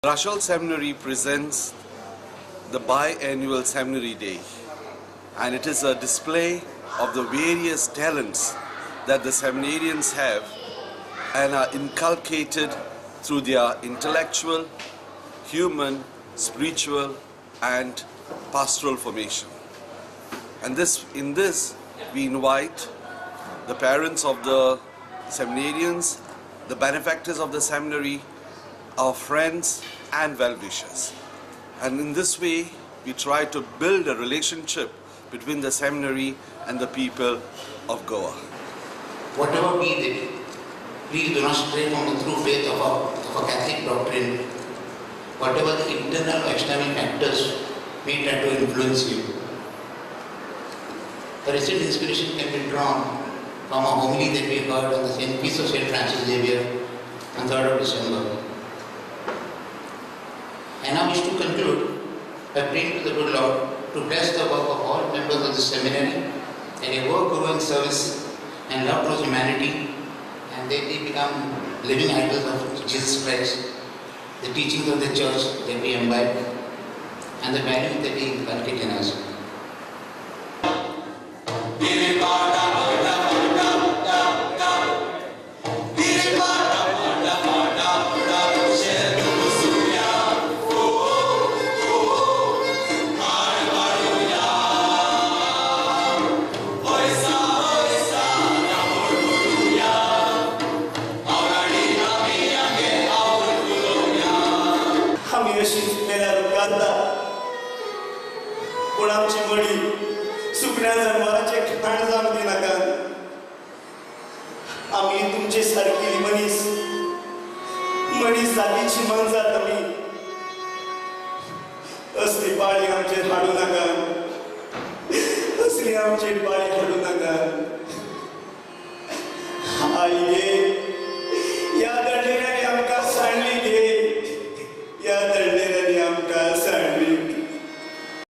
Rachol Seminary presents the biannual Seminary Day, and it is a display of the various talents that the seminarians have and are inculcated through their intellectual, human, spiritual and pastoral formation. And in this we invite the parents of the seminarians, the benefactors of the seminary, our friends and well-wishers. And in this way, we try to build a relationship between the seminary and the people of Goa. Whatever be it, please do not stray from the true faith of our Catholic doctrine. Whatever the internal or external factors may try to influence you. The recent inspiration can be drawn from a homily that we heard on the feast of St. Francis Xavier on 3rd of December. And I wish to conclude by praying to the good Lord to bless the work of all members of the seminary and a work growing service and love towards humanity, and they become living idols of Jesus Christ, the teachings of the church that we imbibe, and the values that we inculcate in us. पण आमची muddy सुकण्या जनावरांचे खाण जावंक दिनाकात. आमी तुमचे सारकिली मनीस जातीची मनजात आमी. असली पाळी आमचेर हाडू नाका. असली आमचेर